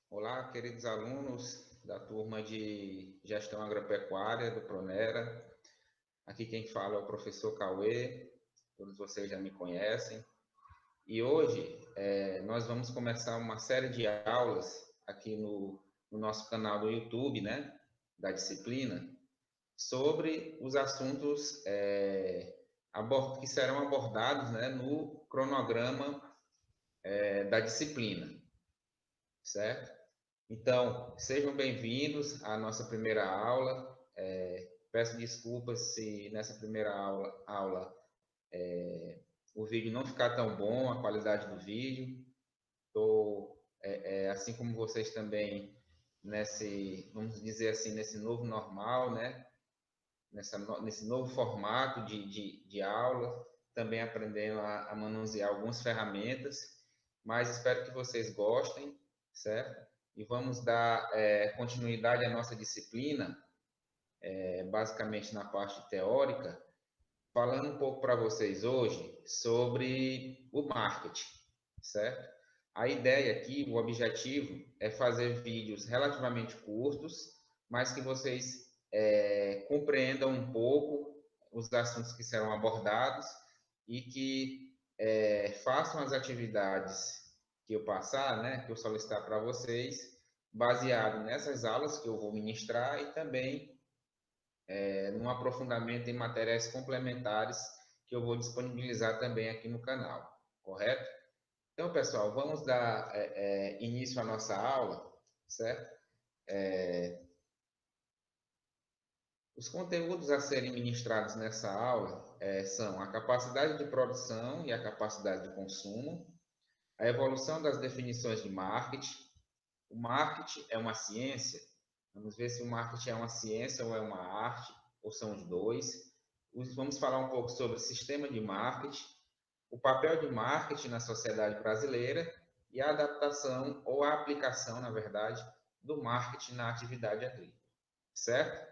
Olá, queridos alunos da turma de Gestão Agropecuária do Pronera. Aqui quem fala é o professor Cauê, todos vocês já me conhecem. E hoje nós vamos começar uma série de aulas aqui no nosso canal do YouTube, né, da disciplina, sobre os assuntos que serão abordados, né, no cronograma da disciplina, certo? Então, sejam bem-vindos à nossa primeira aula. Peço desculpas se nessa primeira aula o vídeo não ficar tão bom, a qualidade do vídeo. Estou, assim como vocês também, vamos dizer assim, nesse novo normal, né? Nesse novo formato de aula, também aprendendo a manusear algumas ferramentas, mas espero que vocês gostem, certo? E vamos dar continuidade à nossa disciplina, basicamente na parte teórica, falando um pouco para vocês hoje sobre o marketing, certo? A ideia aqui, o objetivo é fazer vídeos relativamente curtos, mas que vocês compreendam um pouco os assuntos que serão abordados e que façam as atividades que eu passar, né, que eu solicitar para vocês, baseado nessas aulas que eu vou ministrar e também num aprofundamento em matérias complementares que eu vou disponibilizar também aqui no canal, correto? Então, pessoal, vamos dar início à nossa aula, certo? Os conteúdos a serem ministrados nessa aula são a capacidade de produção e a capacidade de consumo, a evolução das definições de marketing. O marketing é uma ciência? Vamos ver se o marketing é uma ciência ou é uma arte, ou são os dois. Vamos falar um pouco sobre o sistema de marketing, o papel de marketing na sociedade brasileira e a adaptação ou a aplicação, na verdade, do marketing na atividade agrícola. Certo?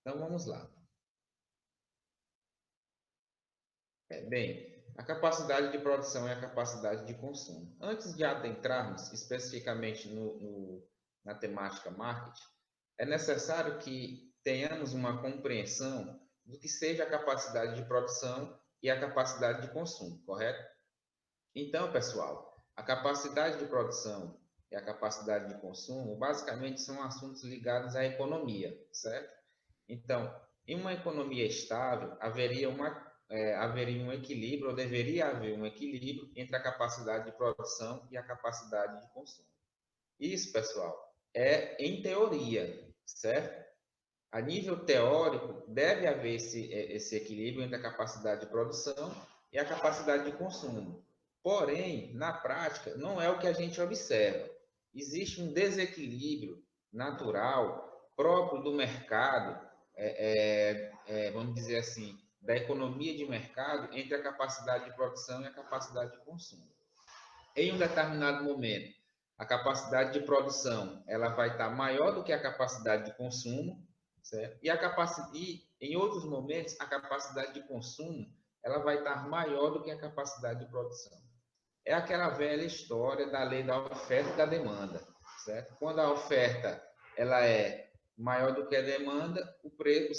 Então, vamos lá. Bem, a capacidade de produção e a capacidade de consumo. Antes de adentrarmos especificamente na temática marketing, é necessário que tenhamos uma compreensão do que seja a capacidade de produção e a capacidade de consumo, correto? Então, pessoal, a capacidade de produção e a capacidade de consumo basicamente são assuntos ligados à economia, certo? Então, em uma economia estável, haveria um equilíbrio, ou deveria haver um equilíbrio entre a capacidade de produção e a capacidade de consumo. Isso, pessoal, é em teoria, certo? A nível teórico, deve haver esse equilíbrio entre a capacidade de produção e a capacidade de consumo. Porém, na prática, não é o que a gente observa. Existe um desequilíbrio natural próprio do mercado, vamos dizer assim, da economia de mercado entre a capacidade de produção e a capacidade de consumo. Em um determinado momento, a capacidade de produção ela vai estar maior do que a capacidade de consumo, certo? E em outros momentos, a capacidade de consumo ela vai estar maior do que a capacidade de produção. É aquela velha história da lei da oferta e da demanda, certo? Quando a oferta ela é maior do que a demanda, os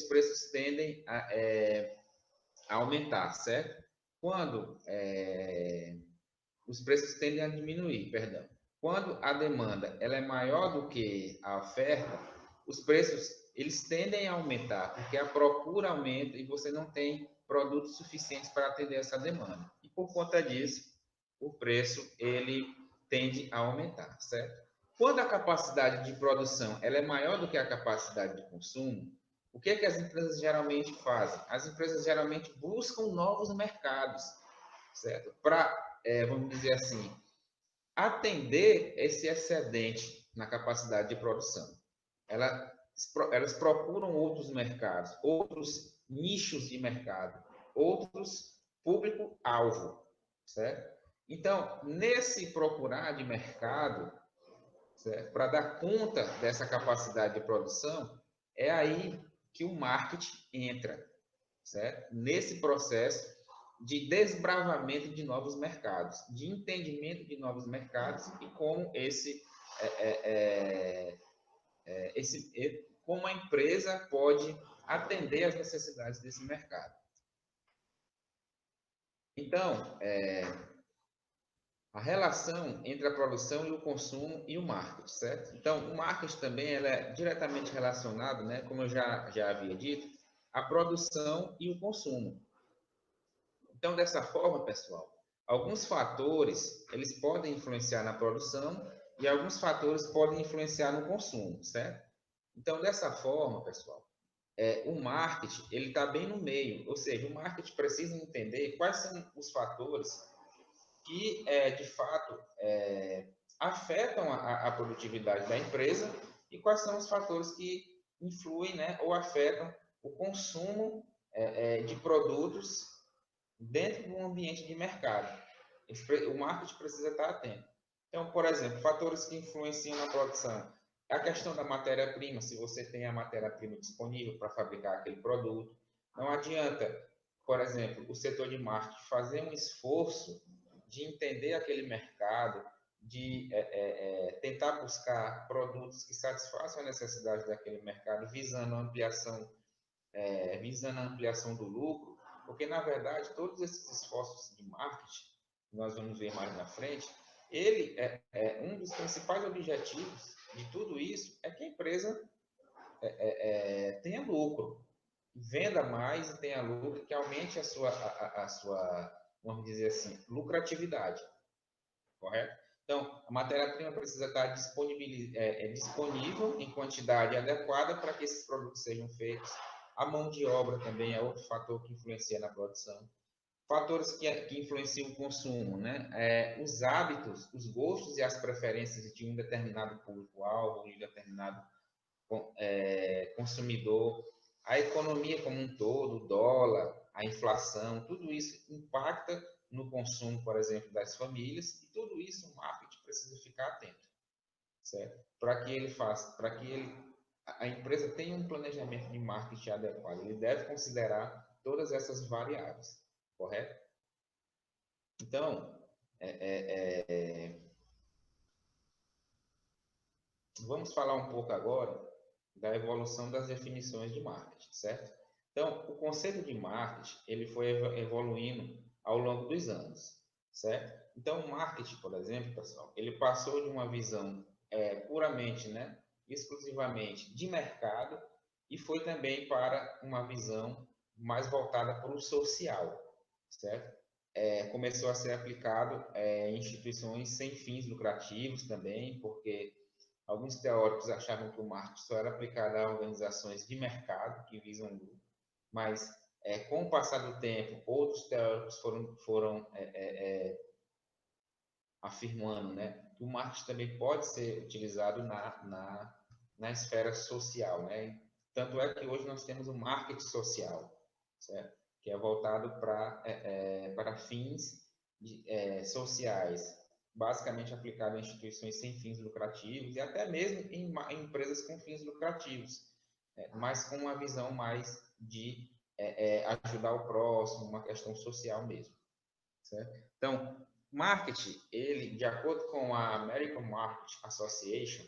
preços tendem a aumentar, certo? Quando os preços tendem a diminuir, perdão. Quando a demanda ela é maior do que a oferta, os preços eles tendem a aumentar, porque a procura aumenta e você não tem produtos suficientes para atender essa demanda. E por conta disso, o preço ele tende a aumentar, certo? Quando a capacidade de produção ela é maior do que a capacidade de consumo, o que as empresas geralmente fazem? As empresas geralmente buscam novos mercados, certo? Para, vamos dizer assim, atender esse excedente na capacidade de produção. Elas procuram outros mercados, outros nichos de mercado, outros público-alvo, certo? Então, nesse procurar de mercado, para dar conta dessa capacidade de produção, é aí que o marketing entra, certo? Nesse processo, de desbravamento de novos mercados, de entendimento de novos mercados e como como a empresa pode atender às necessidades desse mercado. Então, a relação entre a produção e o consumo e o marketing, certo? Então, o marketing também ela é diretamente relacionado, né, como eu já havia dito, à produção e o consumo. Então, dessa forma, pessoal, alguns fatores eles podem influenciar na produção e alguns fatores podem influenciar no consumo, certo? Então, dessa forma, pessoal, o marketing ele está bem no meio, ou seja, o marketing precisa entender quais são os fatores que, de fato, afetam a produtividade da empresa e quais são os fatores que influem, né, ou afetam o consumo de produtos dentro de um ambiente de mercado. O marketing precisa estar atento. Então, por exemplo, fatores que influenciam na produção. A questão da matéria-prima, se você tem a matéria-prima disponível para fabricar aquele produto. Não adianta, por exemplo, o setor de marketing fazer um esforço de entender aquele mercado, de tentar buscar produtos que satisfaçam a necessidade daquele mercado, visando a ampliação do lucro, porque, na verdade, todos esses esforços de marketing, que nós vamos ver mais na frente, ele um dos principais objetivos de tudo isso é que a empresa tenha lucro, venda mais e tenha lucro, que aumente a sua, vamos dizer assim, lucratividade, correto? Então, a matéria-prima precisa estar disponível em quantidade adequada para que esses produtos sejam feitos. A mão de obra também é outro fator que influencia na produção. Fatores que influenciam o consumo, né? Os hábitos, os gostos e as preferências de um determinado público-alvo, de um determinado consumidor, a economia como um todo, o dólar, a inflação, tudo isso impacta no consumo, por exemplo, das famílias, e tudo isso o marketing precisa ficar atento, certo? Para que ele faça, para que a empresa tenha um planejamento de marketing adequado, ele deve considerar todas essas variáveis, correto? Então, vamos falar um pouco agora da evolução das definições de marketing, certo? Então, o conceito de marketing, ele foi evoluindo ao longo dos anos, certo? Então, o marketing, por exemplo, pessoal, ele passou de uma visão puramente, né, exclusivamente de mercado e foi também para uma visão mais voltada para o social, certo? Começou a ser aplicado em instituições sem fins lucrativos também, porque alguns teóricos achavam que o marketing só era aplicado a organizações de mercado que visam lucro, mas com o passar do tempo, outros teóricos foram afirmando, né, que o marketing também pode ser utilizado na esfera social, né? Tanto é que hoje nós temos o marketing social, certo? Que é voltado para fins sociais, basicamente aplicado em instituições sem fins lucrativos e até mesmo em empresas com fins lucrativos, mas com uma visão mais de ajudar o próximo, uma questão social mesmo, certo? Então, marketing, ele, de acordo com a American Marketing Association,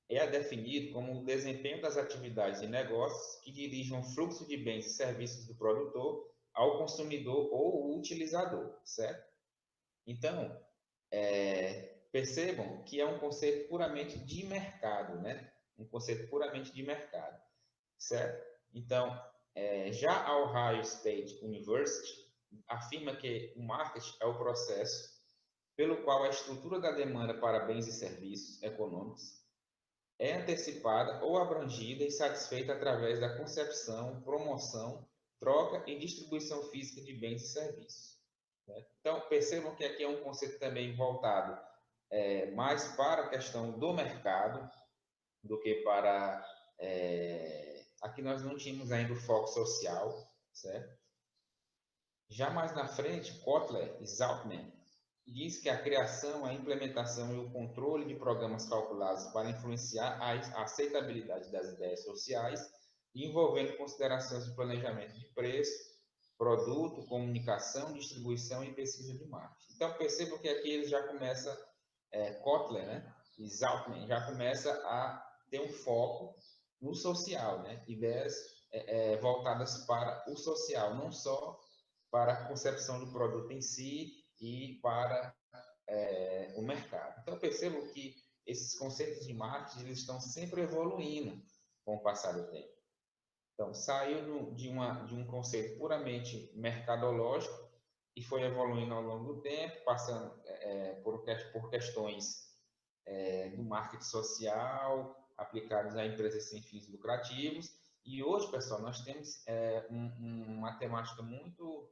é definido como o desempenho das atividades de negócios que dirigem o fluxo de bens e serviços do produtor ao consumidor ou utilizador, certo? Então, percebam que é um conceito puramente de mercado, né? Um conceito puramente de mercado, certo? Então, já a Ohio State University afirma que o marketing é o processo pelo qual a estrutura da demanda para bens e serviços econômicos é antecipada ou abrangida e satisfeita através da concepção, promoção, troca e distribuição física de bens e serviços, né? Então, percebam que aqui é um conceito também voltado mais para a questão do mercado do que para... aqui nós não tínhamos ainda o foco social, certo? Já mais na frente, Kotler e Zautman diz que a criação, a implementação e o controle de programas calculados para influenciar a aceitabilidade das ideias sociais, envolvendo considerações de planejamento de preço, produto, comunicação, distribuição e pesquisa de marketing. Então, percebam que aqui ele já começa, Kotler, né? Exatamente, já começa a ter um foco no social, né? Ideias voltadas para o social, não só para a concepção do produto em si e para o mercado. Então, percebo que esses conceitos de marketing eles estão sempre evoluindo com o passar do tempo. Então, saiu de um conceito puramente mercadológico e foi evoluindo ao longo do tempo, passando por questões do marketing social, aplicados a empresas sem fins lucrativos. E hoje, pessoal, nós temos uma temática muito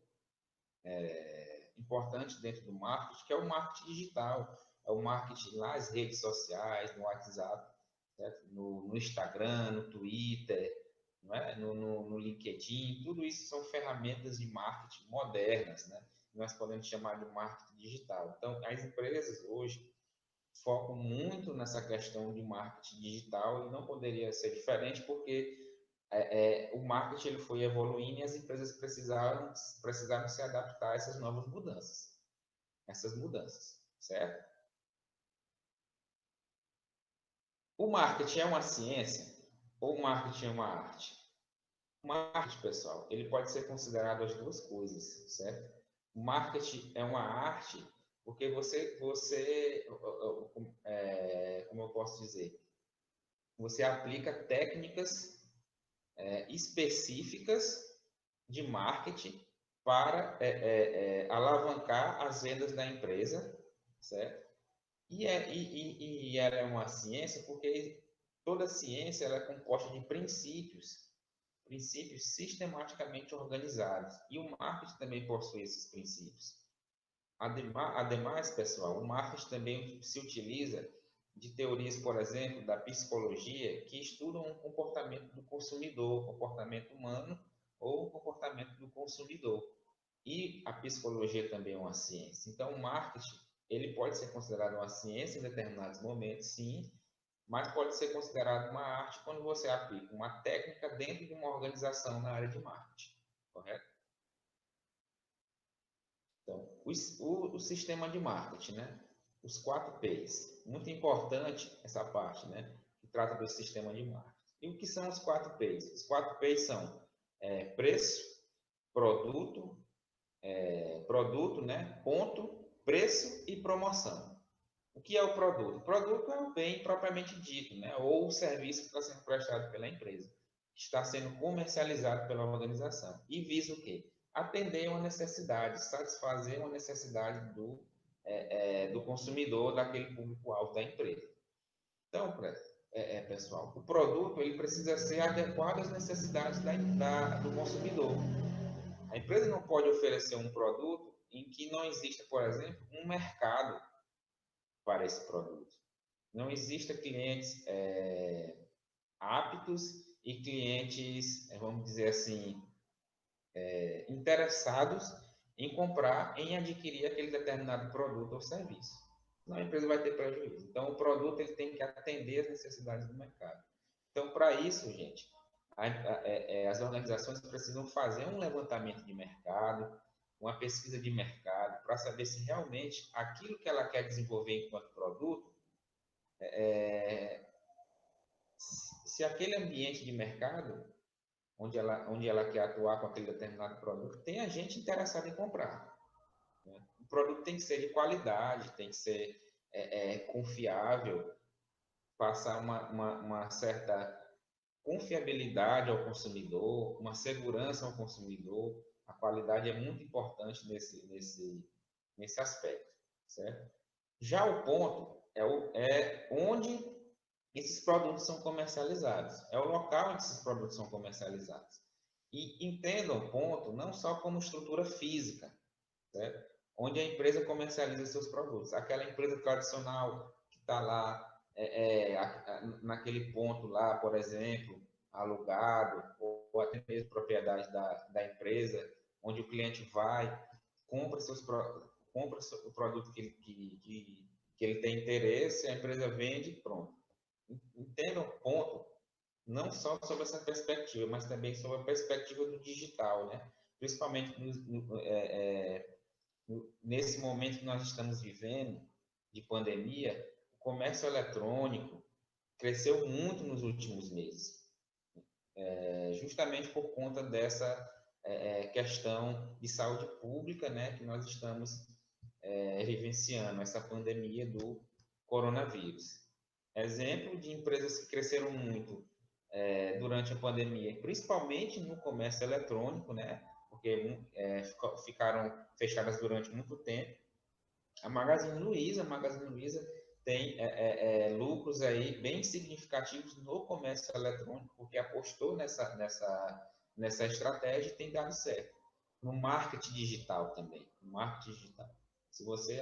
importante dentro do marketing, que é o marketing digital. É o marketing nas redes sociais, no WhatsApp, no Instagram, no Twitter, não é? no LinkedIn. Tudo isso são ferramentas de marketing modernas, né? Nós podemos chamar de marketing digital. Então, as empresas hoje focam muito nessa questão de marketing digital e não poderia ser diferente porque o marketing ele foi evoluindo e as empresas precisaram se adaptar a essas novas mudanças, certo? O marketing é uma ciência ou o marketing é uma arte? O marketing, pessoal, ele pode ser considerado as duas coisas, certo? O marketing é uma arte porque como eu posso dizer, você aplica técnicas específicas de marketing para alavancar as vendas da empresa, certo? E ela é uma ciência porque toda ciência ela é composta de princípios sistematicamente organizados. E o marketing também possui esses princípios. Ademais, pessoal, o marketing também se utiliza de teorias, por exemplo, da psicologia, que estudam o comportamento do consumidor, o comportamento humano ou o comportamento do consumidor. E a psicologia também é uma ciência. Então, o marketing, ele pode ser considerado uma ciência em determinados momentos, sim, mas pode ser considerado uma arte quando você aplica uma técnica dentro de uma organização na área de marketing, correto? Então, o sistema de marketing, né? Os 4 P's. Muito importante essa parte, né? Que trata do sistema de marketing. E o que são os 4 P's? Os 4 P's são preço, produto, né? Ponto, preço e promoção. O que é o produto? O produto é o bem propriamente dito, né? Ou o serviço que está sendo prestado pela empresa, que está sendo comercializado pela organização. E visa o quê? Atender uma necessidade, satisfazer uma necessidade do consumidor, daquele público-alvo da empresa. Então, pessoal, o produto ele precisa ser adequado às necessidades do consumidor. A empresa não pode oferecer um produto em que não exista, por exemplo, um mercado para esse produto. Não exista clientes aptos e clientes, vamos dizer assim, interessados em comprar, em adquirir aquele determinado produto ou serviço. Senão a empresa vai ter prejuízo. Então, o produto ele tem que atender às necessidades do mercado. Então, para isso, gente, as organizações precisam fazer um levantamento de mercado, uma pesquisa de mercado, para saber se realmente aquilo que ela quer desenvolver enquanto produto se aquele ambiente de mercado onde ela quer atuar com aquele determinado produto, tem a gente interessado em comprar. Né? O produto tem que ser de qualidade, tem que ser confiável, passar uma certa confiabilidade ao consumidor, uma segurança ao consumidor. A qualidade é muito importante nesse aspecto, certo? Já o ponto é onde esses produtos são comercializados. É o local em que esses produtos são comercializados. E entendam o ponto não só como estrutura física, certo? Onde a empresa comercializa seus produtos. Aquela empresa tradicional que está lá naquele ponto lá, por exemplo, alugado, ou até mesmo propriedade da empresa, onde o cliente vai, compra, compra o produto que ele tem interesse, a empresa vende e pronto. Entendam o ponto, não só sobre essa perspectiva, mas também sobre a perspectiva do digital, né? principalmente nesse momento que nós estamos vivendo de pandemia, o comércio eletrônico cresceu muito nos últimos meses, justamente por conta dessa questão de saúde pública, né, que nós estamos vivenciando, essa pandemia do coronavírus. Exemplo de empresas que cresceram muito durante a pandemia, principalmente no comércio eletrônico, né, porque ficaram fechadas durante muito tempo. A Magazine Luiza tem lucros aí bem significativos no comércio eletrônico, porque apostou nessa estratégia e tem dado certo. No marketing digital também, no marketing digital. Se você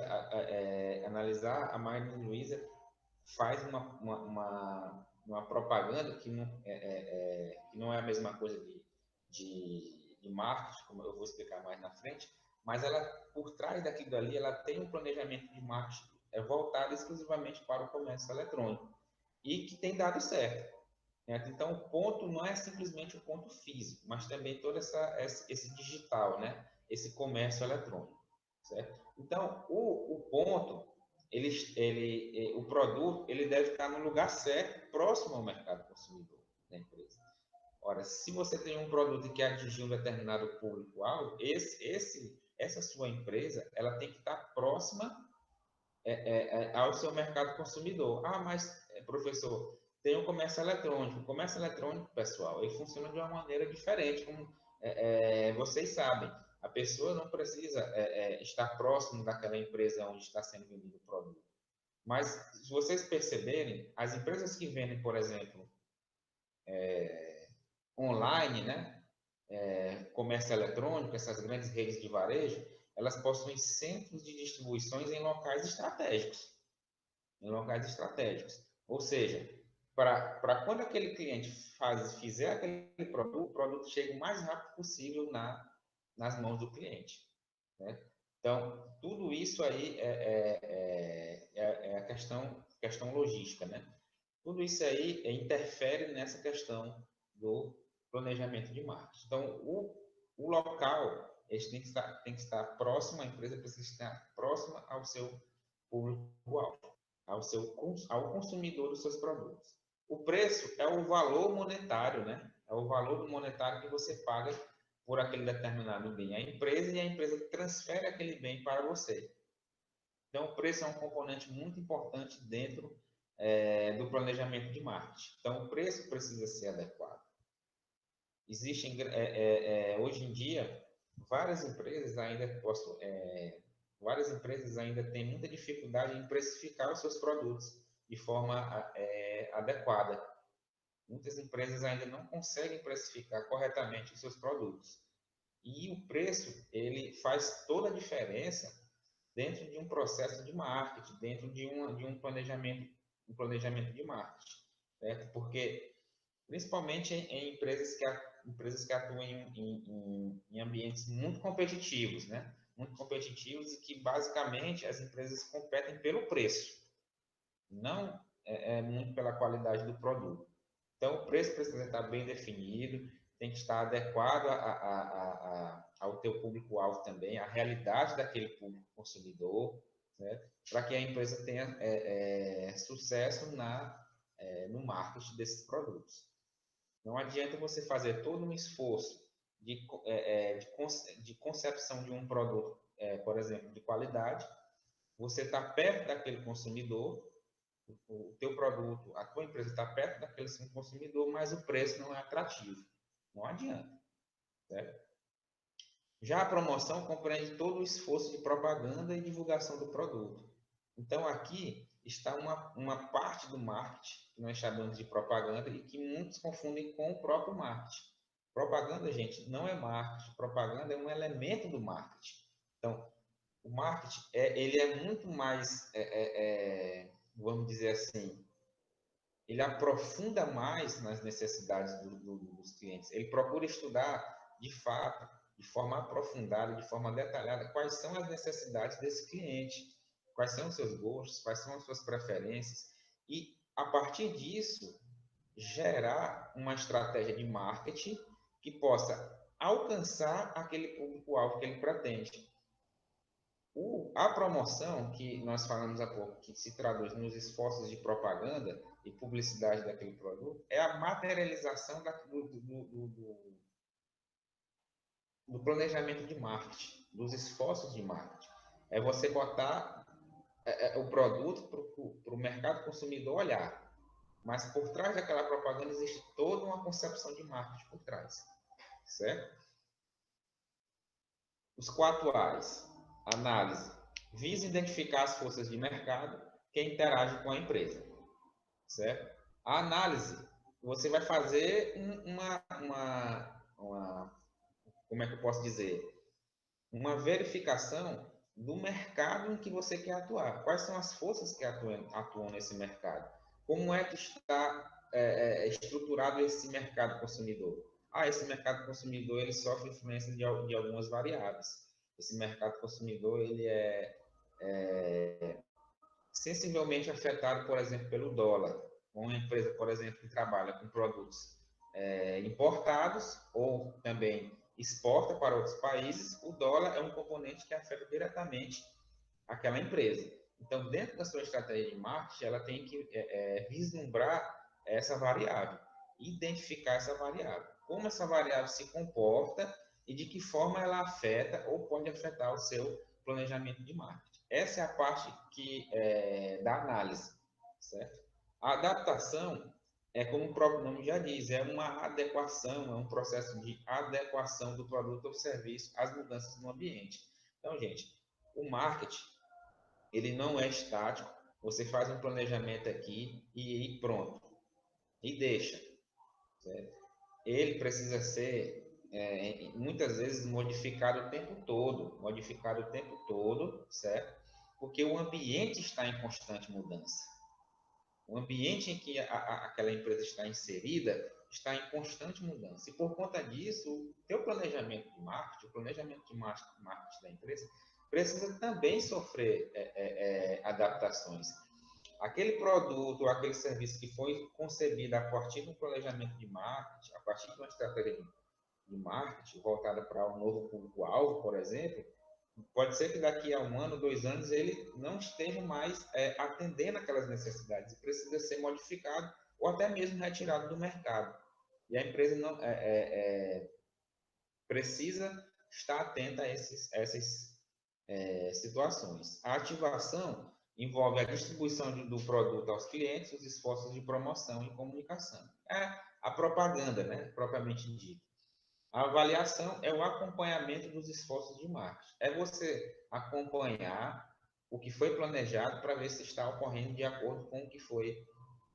analisar, a Magazine Luiza faz uma propaganda que não é a mesma coisa de marketing, como eu vou explicar mais na frente, mas ela, por trás daquilo ali, ela tem um planejamento de marketing voltado exclusivamente para o comércio eletrônico e que tem dado certo. Né? Então, o ponto não é simplesmente o ponto físico, mas também todo esse digital, né? Esse comércio eletrônico. Certo? Então, o ponto, o produto, ele deve estar no lugar certo, próximo ao mercado consumidor da empresa. Ora, se você tem um produto que atingiu um determinado público-alvo, essa sua empresa, ela tem que estar próxima ao seu mercado consumidor. Ah, mas, professor, tem o comércio eletrônico. O comércio eletrônico, pessoal, ele funciona de uma maneira diferente, como vocês sabem. A pessoa não precisa estar próximo daquela empresa onde está sendo vendido o produto. Mas, se vocês perceberem, as empresas que vendem, por exemplo, online, né? Comércio eletrônico, essas grandes redes de varejo, elas possuem centros de distribuições em locais estratégicos. Ou seja, para quando aquele cliente fizer aquele produto, o produto chega o mais rápido possível nas mãos do cliente. Né? Então, tudo isso aí é a questão logística. Né? Tudo isso aí interfere nessa questão do planejamento de marketing. Então, o local tem que estar próximo, a empresa precisa estar próxima ao seu público-alvo, ao consumidor dos seus produtos. O preço é o valor monetário, né? É o valor monetário que você paga por aquele determinado bem. A empresa transfere aquele bem para você. Então, o preço é um componente muito importante dentro do planejamento de marketing. Então, o preço precisa ser adequado. Existem, hoje em dia, várias empresas ainda têm muita dificuldade em precificar os seus produtos de forma adequada. Muitas empresas ainda não conseguem precificar corretamente os seus produtos. E o preço, ele faz toda a diferença dentro de um processo de marketing, dentro de um planejamento de marketing. Certo? Porque, principalmente em empresas que atuam em ambientes muito competitivos, né? Muito competitivos e que, basicamente, as empresas competem pelo preço, não muito pela qualidade do produto. Então, o preço precisa estar bem definido, tem que estar adequado ao teu público-alvo também, à realidade daquele público consumidor, né? Para que a empresa tenha sucesso no marketing desses produtos. Não adianta você fazer todo um esforço de concepção de um produto, por exemplo, de qualidade, você está perto daquele consumidor, o teu produto, a tua empresa está perto daquele consumidor, mas o preço não é atrativo. Não adianta. Certo? Já a promoção compreende todo o esforço de propaganda e divulgação do produto. Então, aqui está uma parte do marketing, que nós chamamos de propaganda, e que muitos confundem com o próprio marketing. Propaganda, gente, não é marketing. Propaganda é um elemento do marketing. Então, o marketing ele é muito mais, vamos dizer assim, ele aprofunda mais nas necessidades dos clientes. Ele procura estudar, de fato, de forma aprofundada, de forma detalhada, quais são as necessidades desse cliente, quais são os seus gostos, quais são as suas preferências, e, a partir disso, gerar uma estratégia de marketing que possa alcançar aquele público-alvo que ele pretende. A promoção, que nós falamos há pouco, que se traduz nos esforços de propaganda e publicidade daquele produto, é a materialização do planejamento de marketing, dos esforços de marketing. É você botar o produto para o mercado consumidor olhar. Mas por trás daquela propaganda existe toda uma concepção de marketing por trás. Certo? Os 4 A's. Análise. Visa identificar as forças de mercado que interagem com a empresa. Certo? A análise, você vai fazer como é que eu posso dizer? Uma verificação do mercado em que você quer atuar. Quais são as forças que atuam nesse mercado? Como é que está estruturado esse mercado consumidor? Esse mercado consumidor ele sofre influência de algumas variáveis. Esse mercado consumidor ele é sensivelmente afetado, por exemplo, pelo dólar. Uma empresa, por exemplo, que trabalha com produtos importados ou também exporta para outros países, o dólar é um componente que afeta diretamente aquela empresa. Então, dentro da sua estratégia de marketing, ela tem que vislumbrar essa variável, identificar essa variável, como essa variável se comporta e de que forma ela afeta ou pode afetar o seu planejamento de marketing. Essa é a parte da análise, certo? A adaptação é como o próprio nome já diz, é uma adequação, é um processo de adequação do produto ou serviço às mudanças no ambiente. Então, gente, o marketing, ele não é estático, você faz um planejamento aqui e pronto, e deixa, certo? Ele precisa ser, muitas vezes, modificado o tempo todo, certo? Porque o ambiente está em constante mudança. O ambiente em que aquela empresa está inserida está em constante mudança. E por conta disso, o teu planejamento de marketing, o planejamento de marketing da empresa, precisa também sofrer adaptações. Aquele produto, aquele serviço que foi concebido a partir do planejamento de marketing, a partir de uma estratégia de marketing voltada para um novo público-alvo, por exemplo, pode ser que daqui a 1 ano, 2 anos, ele não esteja mais atendendo aquelas necessidades e precisa ser modificado ou até mesmo retirado do mercado. E a empresa não precisa estar atenta a essas situações. A ativação envolve a distribuição do produto aos clientes, os esforços de promoção e comunicação. A propaganda, né, propriamente dita. A avaliação é o acompanhamento dos esforços de marketing. É você acompanhar o que foi planejado para ver se está ocorrendo de acordo com o que foi.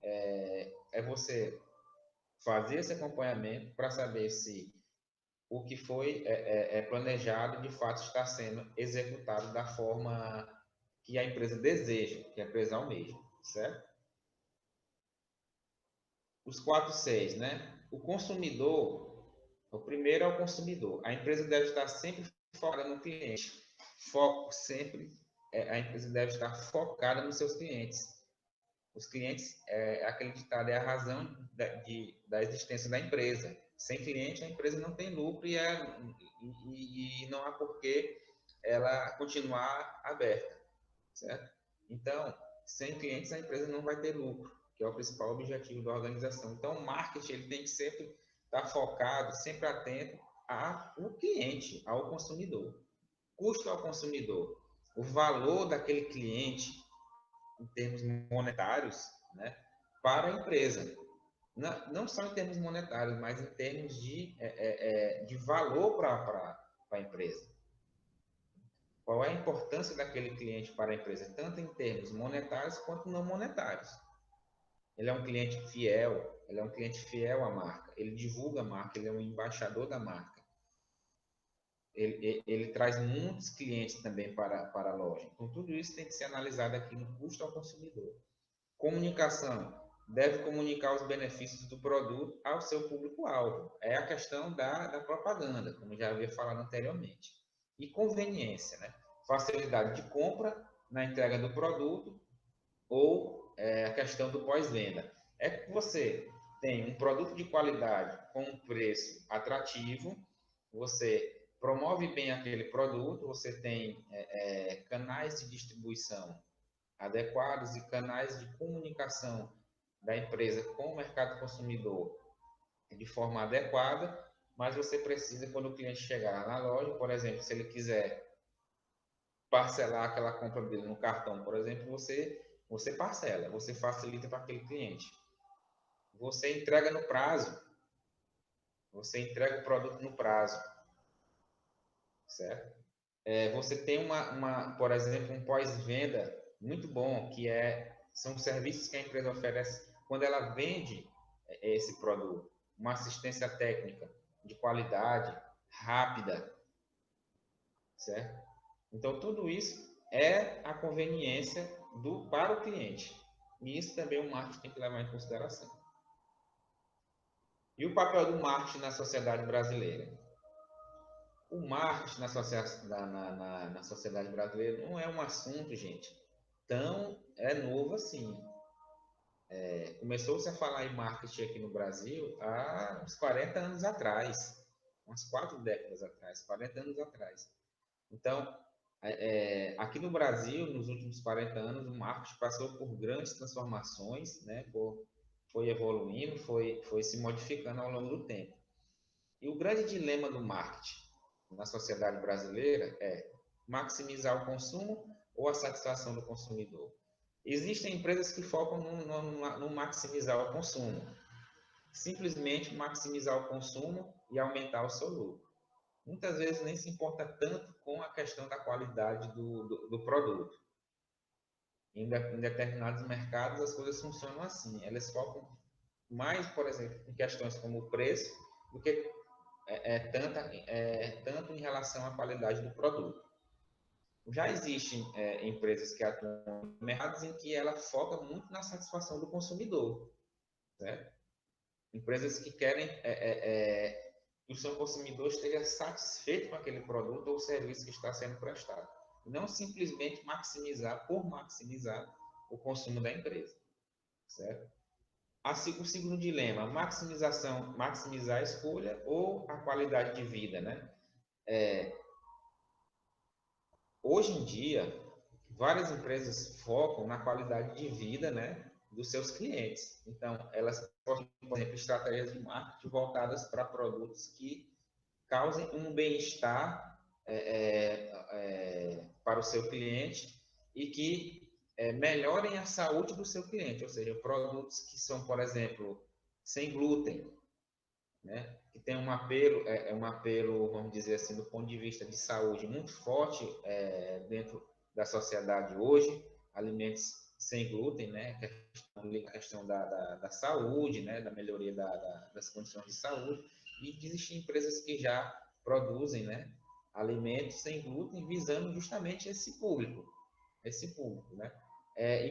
É você fazer esse acompanhamento para saber se o que foi planejado de fato está sendo executado da forma que a empresa deseja, que a empresa almeja, certo? Os 4 Cs, né? O consumidor, o primeiro é o consumidor. A empresa deve estar sempre focada no cliente. Foco sempre, a empresa deve estar focada nos seus clientes. Os clientes, aquele ditado, é a razão da existência da empresa. Sem cliente, a empresa não tem lucro e não há por que ela continuar aberta, certo? Então, sem clientes, a empresa não vai ter lucro, que é o principal objetivo da organização. Então, o marketing ele tem que sempre estar focado, sempre atento ao cliente, ao consumidor. Custo ao consumidor, o valor daquele cliente em termos monetários, né, para a empresa. Não só em termos monetários, mas em termos de valor para a empresa. Qual é a importância daquele cliente para a empresa, tanto em termos monetários quanto não monetários? Ele é um cliente fiel, ele é um cliente fiel à marca, ele divulga a marca, ele é um embaixador da marca. Ele traz muitos clientes também para a loja. Então, tudo isso tem que ser analisado aqui no custo ao consumidor. Comunicação. Deve comunicar os benefícios do produto ao seu público-alvo. É a questão da propaganda, como já havia falado anteriormente. E conveniência, né? Facilidade de compra na entrega do produto ou a questão do pós-venda. É que você tem um produto de qualidade com um preço atrativo, você promove bem aquele produto, você tem canais de distribuição adequados e canais de comunicação da empresa com o mercado consumidor de forma adequada, mas você precisa, quando o cliente chegar na loja, por exemplo, se ele quiser parcelar aquela compra dele no cartão, por exemplo, você parcela, você facilita para aquele cliente. Você entrega no prazo, você entrega o produto no prazo, certo? Você tem por exemplo, um pós-venda muito bom, são serviços que a empresa oferece quando ela vende esse produto. Uma assistência técnica de qualidade, rápida, certo? Então, tudo isso é a conveniência para o cliente. E isso também o marketing tem que levar em consideração. E o papel do marketing na sociedade brasileira? O marketing na sociedade brasileira não é um assunto, gente, tão novo assim. Começou-se a falar em marketing aqui no Brasil há uns 40 anos atrás, umas 4 décadas atrás, 40 anos atrás. Então, aqui no Brasil, nos últimos 40 anos, o marketing passou por grandes transformações, né? Foi evoluindo, foi se modificando ao longo do tempo. E o grande dilema do marketing na sociedade brasileira é maximizar o consumo ou a satisfação do consumidor. Existem empresas que focam no maximizar o consumo, simplesmente maximizar o consumo e aumentar o seu lucro. Muitas vezes nem se importa tanto com a questão da qualidade do produto. Em determinados mercados as coisas funcionam assim, elas focam mais, por exemplo, em questões como o preço do que tanto em relação à qualidade do produto. Já existem empresas que atuam em mercados em que ela foca muito na satisfação do consumidor, certo? Empresas que querem que o seu consumidor esteja satisfeito com aquele produto ou serviço que está sendo prestado. Não simplesmente maximizar por maximizar o consumo da empresa, certo? O segundo dilema, maximizar a escolha ou a qualidade de vida, né? Hoje em dia, várias empresas focam na qualidade de vida, né, dos seus clientes. Então, elas possuem, por exemplo, estratégias de marketing voltadas para produtos que causem um bem-estar para o seu cliente e que melhorem a saúde do seu cliente, ou seja, produtos que são, por exemplo, sem glúten, né? Que tem um apelo, vamos dizer assim, do ponto de vista de saúde muito forte dentro da sociedade hoje, alimentos sem glúten, né? A questão da saúde, né? Da melhoria das condições de saúde, e existem empresas que já produzem, né? Alimentos sem glúten visando justamente esse público, né?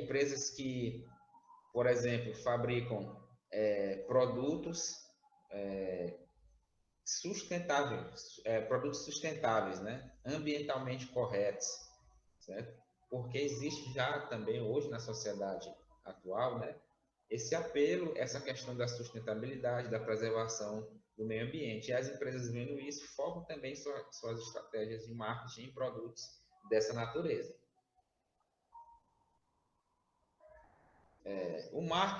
Empresas que, por exemplo, fabricam produtos sustentáveis, produtos sustentáveis, né? Ambientalmente corretos, certo? Porque existe já também hoje na sociedade atual, né? Esse apelo, essa questão da sustentabilidade, da preservação do meio ambiente. E as empresas vendo isso focam também suas estratégias de marketing em produtos dessa natureza.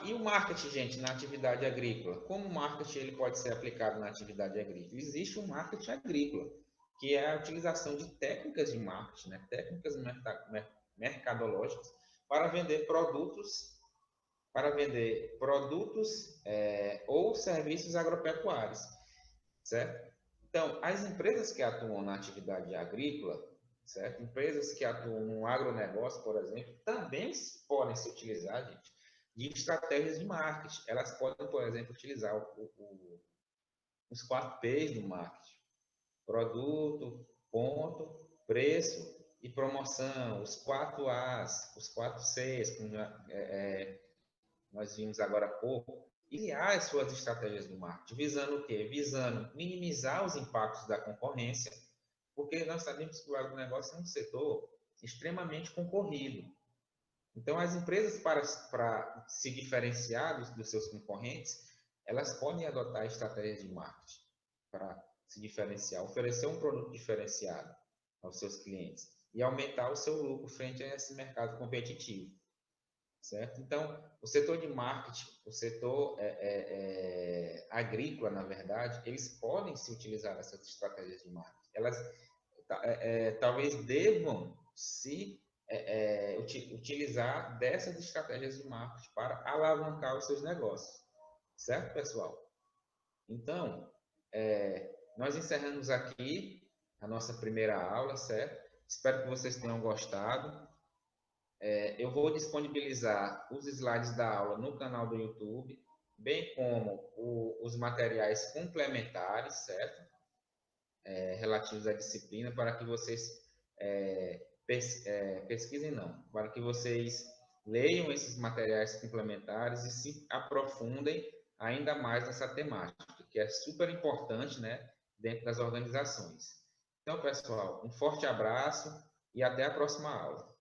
E o marketing, gente, na atividade agrícola? Como o marketing ele pode ser aplicado na atividade agrícola? Existe um marketing agrícola, que é a utilização de técnicas de marketing, né? Técnicas mercadológicas para vender produtos ou serviços agropecuários, certo? Então, as empresas que atuam na atividade agrícola, certo? Empresas que atuam no agronegócio, por exemplo, também podem se utilizar, gente, de estratégias de marketing. Elas podem, por exemplo, utilizar os 4 P's do marketing: produto, ponto, preço e promoção. Os 4 A's, os 4 C's, como nós vimos agora há pouco, e criar as suas estratégias de marketing, visando o quê? Visando minimizar os impactos da concorrência, porque nós sabemos que o agronegócio é um setor extremamente concorrido. Então, as empresas, para se diferenciar dos seus concorrentes, elas podem adotar estratégias de marketing para se diferenciar, oferecer um produto diferenciado aos seus clientes e aumentar o seu lucro frente a esse mercado competitivo, certo? Então, o setor de marketing, o setor agrícola, na verdade, eles podem se utilizar dessas estratégias de marketing. Elas talvez devam se utilizar dessas estratégias de marketing para alavancar os seus negócios, certo, pessoal? Então, nós encerramos aqui a nossa primeira aula, certo? Espero que vocês tenham gostado. Eu vou disponibilizar os slides da aula no canal do YouTube, bem como os materiais complementares, certo? Relativos à disciplina, para que vocês pesquisem, não, para que vocês leiam esses materiais complementares e se aprofundem ainda mais nessa temática, que é super importante, né, dentro das organizações. Então, pessoal, um forte abraço e até a próxima aula.